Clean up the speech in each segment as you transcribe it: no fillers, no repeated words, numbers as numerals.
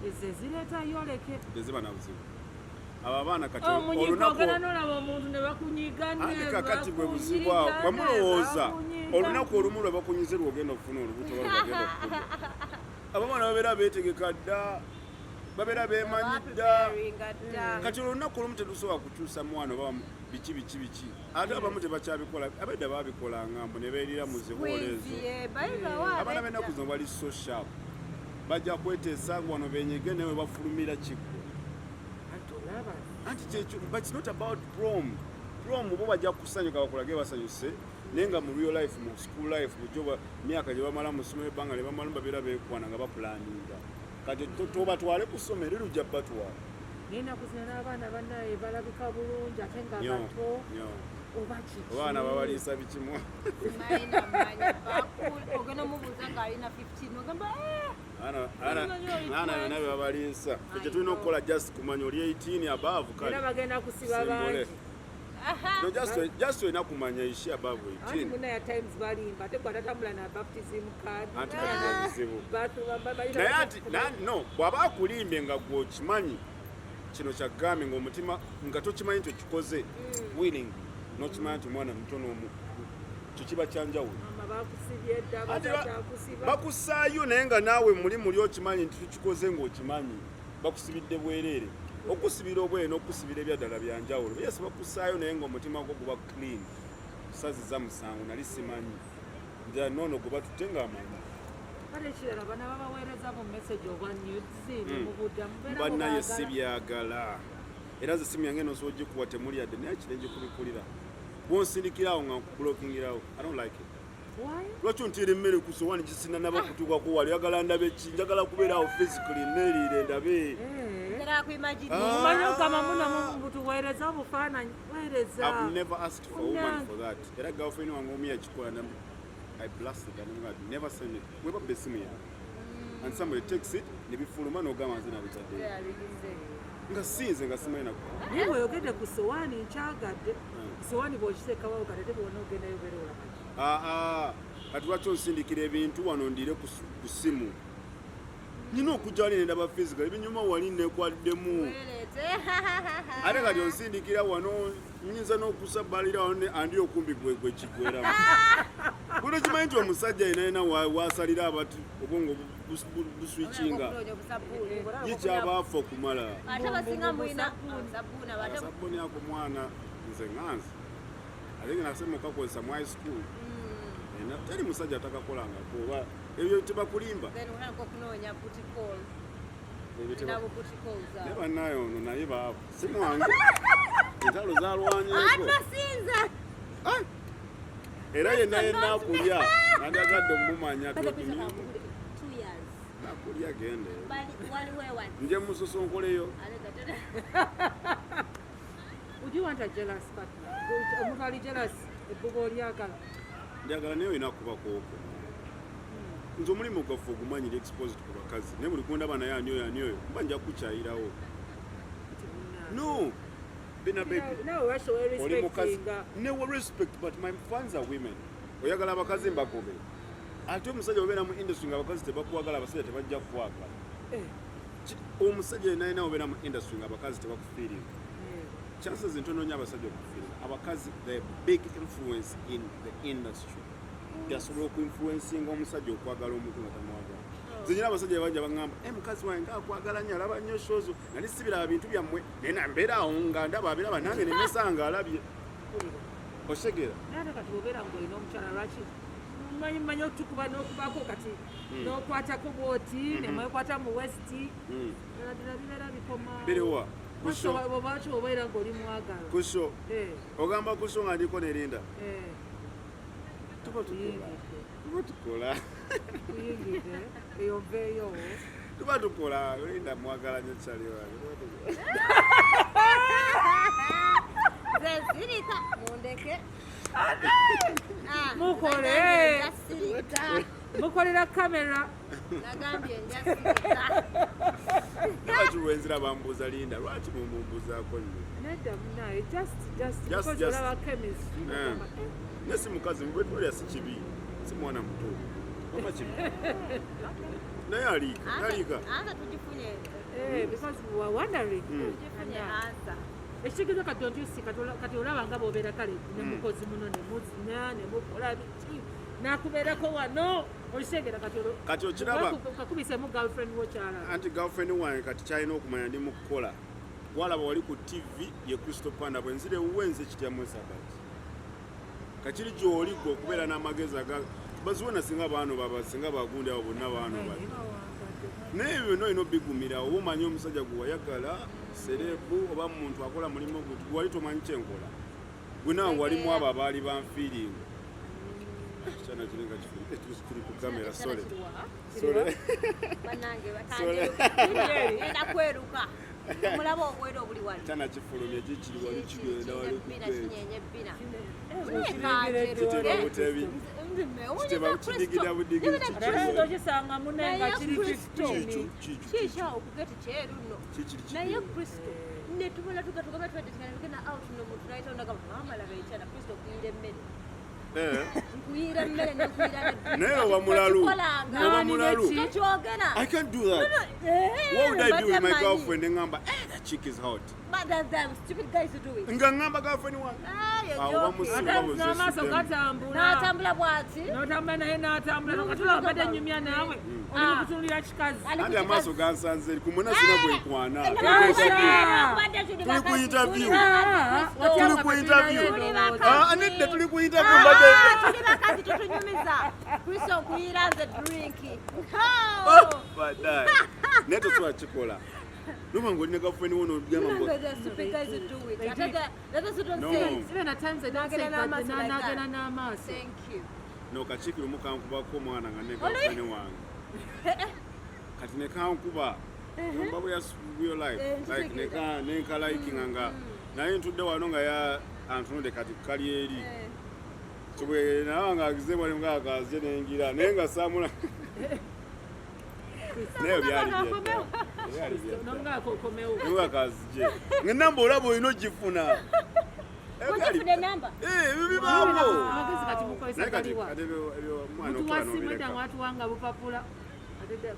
eze zireeta yoleke eziba nabuzibu abo abaana kati olunakugolaba omuntu ne bakunyiga kakati bwe buzibu awo bwemulowooza olunaku olumu lwe bakunyize lwogenda okufuna olubuto lwagenda okufuna abo abaana babeera beetegeka dda babeera beemanyi dda kati olunaku olumu tetusobola kukyusa mwana oba biki ate abamu tebakyabikola abedda babikolanga mbu ne beerira mu zibooleezo abaana b'ennaku zino bali so sharp bajja kweteesa wano benyige naye bafulumira kigwo anti kyekyo but it's not about prom bo bajja kusanyuka bakolage basanyuse naye nga mu real life mu school life bujoba myaka gye bamala mu ssomero ebbanga lye bamala babeera beekwana nga bapulaninga kati tobatwale ku ssomero lujja batwala n'ennaku zino n'abaana bannaye balabika bulungi ate nga bato oba kiki abaana babaliisa bikimu ogenda mubuuza ng'alina 15 ogamba abaana bonna bebabaliisa ekyo tulina okukola just kumanya oli 18 above era bagenda kusiba bangi just olina kumanya ishi above 18 munaya times balimba ate gwatatambula na baptism card anti bazibu naye ati no bw'aba akulimbe nga gwokimanyi kino kyagambye ng'omutima nga tokimanyi nti okikoze willing nokimanyi nti omwana mutono kyo kiba kyanjawulo bakusaayo naye nga naawe muli okimanyi nti tukikoze ng'okimanyi bakusibidde bwereere okusibira obwere n'okusibira ebyaddala byanjawulo yes bakusaayo naye ng'omutima gwo guba clean kusaziza musango nali simanyi nja noono guba tutte ng'amanyi kale ekirala bana babaweereza mu message obwa news mubuddamu bannaye si byagala era ze simu yange enosobola ogikuwa temuli yadde naye kirenje kubikulira bwonsindikirawo nga nkublokingirawo I don't like it lwaki ontira emmere ku sowani gisina nabo kutuukako wali oyagala ndabe ki njagala kubeerawo physically neeriire ndabe omanyi okama muno mutuweereza obufaananyi weereza I've never asked for a woman for that era girlfriend wange omu yakikola I blasted and I never send it weba besimu yange and somebody takes it nebifuluma n'ogamba nze nabitadde nga sinze nga simanyi nakuba naye bweyogedde ku sowaani nkyagadde sowaani bw'okiteekawo katete bwonna ogendayo beerola kati lwaki onsindikira ebintu wano ndiire ku ssimu nina okujja wali nendaba physical ebinyuma wali nekwaliddemu ate kati onsindikira wano nyinza n'okusabalira andi okumbi gwe kigweramu kuno kimanyi nti omusajja yenayina wasalira abati obwongo buswikinga yikyabaafa okumala sabuni ako mwana nze nganzi ate nga nasema okakozesa mu high school teri musajja atakakolangako oba ebyo tebakulimba ne bannaye ono naye baavu si mwange entalo zalwanyeko era yenna akulya nandagadde omumanya nakulya gende nje musosonkoleyo Would you want a jealous partner? Omuntu ali jealous ebbuba olyagala njagala naye olina kubakooko nze omulimu gwaffe ogumanyira exposed ku bakazi naye buli kundaba naye ani oyo mba nja kukyayirawo no bina baby oli mukazi newe respect but my fans are women oyagala abakazi mbagobe ate omusajja obeera mu industry nga abakazi tebakuwagala abasajja tebajja kukwagala omusajja yenayina obeera mu industry nga abakazi tebakufiirira chances ntono nnyo abasajja okufiirira abakazi the big influence in the industry gasobola okuinfluencinga omusajja okwagala omuntu nga tamwagala nze nyina abasajja banja baŋŋamba mukazi wange ngaakwagala nnyo alaba nnyo shozo nali sibiraba bintu byammwe naye nambeera awo nga ndaba abiraba nange nemesanga alabye osegera naye kati obeera ng'olina omukyala lwaki manyi okutukuba n'okubako kati n'okwatako bwoti nemwekwata mu westi ddala bibeera bikoma biriwa lwaki obeera ng'oli mwagala kusho ogamba kusho nga ndiko nerinda tuba tukola kuyingidde eyoveeyo tuba tukola linda mwagala nnyo kyali wange zezirika mundeke mukole mukolera kamera nagambye njasirika lwaki lwenzira bambuuza linda lwaki mumumbuuzaako nnyo nedda munaye just olaba chemist ne si mukazi mubwetolya si kibi si mwana muto mama kibi naye aliika Anza tujifunye. Because we were wondering. Tujifunye anza. Ekigezo kati ontusi kati olaba nga bw'obeera kale ne mukozi muno ne muzina ne mukola biki n'akubeerako wano okitegera kati okiraba kakubisemu girlfriend wokyala anti girlfriend wange kati kyalina okumanya ndi mu kukola walaba wali ku TV ye Crystal Panda bwenzire wenze kityamu esabati kakiri gy'oli gwe okubeera n'amagezi baziwona singa baano singa bagundi abo bonna baano bati naye byonna olina obigumira oba omanyi omusajja gwe wayagala serebu oba muntu akola mulimu guti gwali tomanyi kyenkola gwe nawe walimu abo abaali banfiiringa kyana kiringa tuli ku kamera sole Banange bakanje enda kweruka mulaba obwera obuli wali kyana kifulumye kikiri wali kigenda wali bina kiteba butebi kiteba butigida budigida okisanga munenga kiri 15 kisha okugeti kyeru no naye Kristo ne tubona tugatugaba twedetikana out no mutu naita ondaga mama la baichana Kristo kuyire mmere nkuyira mmere nkuyira naye oba mulalu I can't do that. What would I do with my girlfriend ngamba that chick is hot but them stupid guys do it ngamba girlfriend wange n'amaaso gatambula natambula bwati n'otambula naye n'atambula katula badde nyumya naawe oli mukutunulira kikazi andi amaaso gansanze kumuna sina bwenkwana tuli ku interview anedde tuli ku interview tuli bakazi tutunyumiza Kristo nkuyira nze drink badai naye tosobola kikola nobanga olina girlfriend wono ogamba n'agenda n'amaaso nokakikiro mukankubako omwana nga ne girlfriend wange kati nekankuba amba bweyo like nenkalayikinga nga naye ntudde wano nga antunudde kati kali eri kibwe nawe nga agize bwali nga akaze nengira naye nga saamula naye byali byedda kazije ngenamba olaba olina ogifuna watuwanga bupapula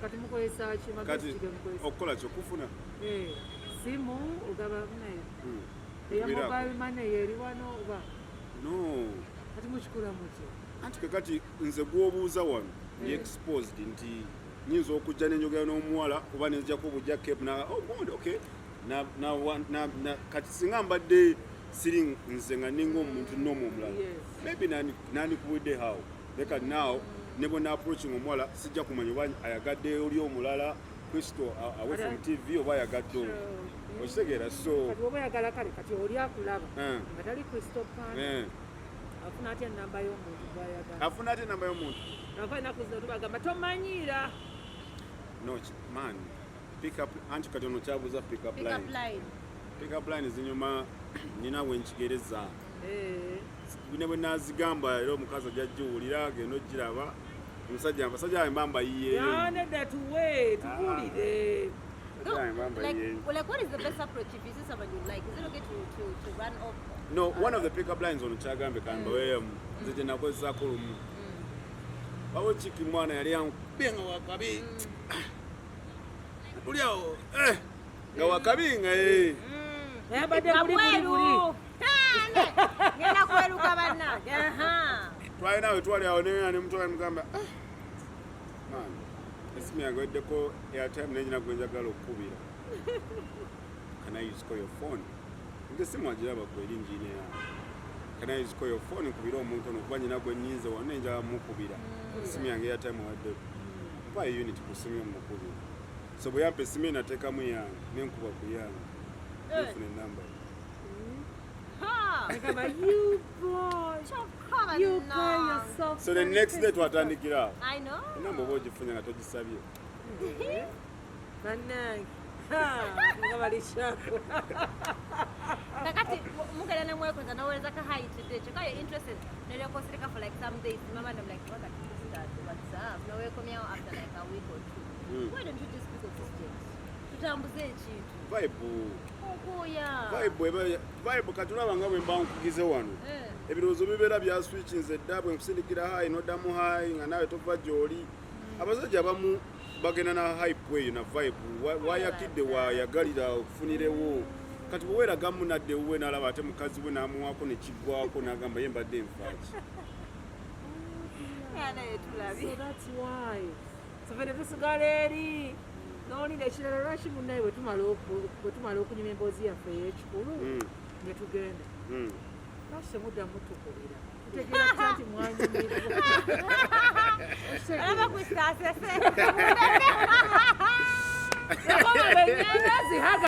kati mukozesa okukola kyokufuna simu ogaba naye eya mobile money eri wano oba no kati mukikola mutyo anti kakati nze gwobuuza wano ndi exposed nti nyinza okujja nenjogera n'omuwala oba nenzijako obujja cape okay kati singa mbadde siri nze nga ninga omuntu nomu omulala maybe nandikuwedde how leka now ne bwe approaching omuwala sijja kumanya oba ayagadde oli omulala Kristo away from TV oba ayagadde okitegeera so kati oba oyagala kale kati oli akulaba nga tali Kristo Panda afuna atya enamba y'omuntu gwayagala afuna atya enamba y'omuntu nava enaku zino tubagamba tomanyiira no man pick up anti kati ono kyabuuza pick up line zinyuma nina wenkigereza ne bwe nazigamba era omukazi ajja jiwulira agenda ogiraba omusajja abasajja abe mbamba yiyeeyo nedda tuwe tukulire Like, what is the best approach if you see someone you like? Is it okay to run off? No, one of the pickup lines on Chagambe can be nze nakozesa lumu bawo chiki mwana yali yankubenga wakabi uliao nga wakabi nga yabadde buli ngenda kweruka banna twalina we twali awo ne mutwala mugamba man esimu yange weddeko airtime nenyina gwenjagala okukubira can I use call your phone nge simu agiraba kweri njine yange can I use call your phone nkubira omuntu ono kuba nyina gwe nyinze wano nenjala mukubira simu yange airtime waddeko mpa unit ku simu yomukubira so bwe yampa esimu enateekamu yange nenkuba ku yange nefuna enamba you boy you call yourself so the next day twatandikira I know enamba oba ogifunye nga togisabye bannange nga balishako kakati mugenda nemwekoza naweza ka height today chika you're interested nile kosirika for like some days mama and I'm like what what's up now we come out after like a week or two why don't you just pick up this date tutambuze ekintu vibe katulaba nga bwe mba nkugize wano ebirowoozo bibeera bya switchinze dda bwe nkusindikira hayi noddamu hayi nga naawe tova gy'oli abasajja abamu bagenda na hype eyo na vibe wayakidde wayagalira okufunirewo kati bwe weeraga munadde wuwe n'alaba ate mukazi we n'amuwaako ne kiggwako n'agamba ye mbadde nfaaki. So that's why. So fene tusigala eri n'olinda ekirala lwaki munnaye bwe tumala okunyuma emboozi yaffe ey'ekikulu ne tugenda lwaki temuddamu tukulira tutegeera kutya nti mwanyumirwa alaba kwisasese yakoba benyanja zihaga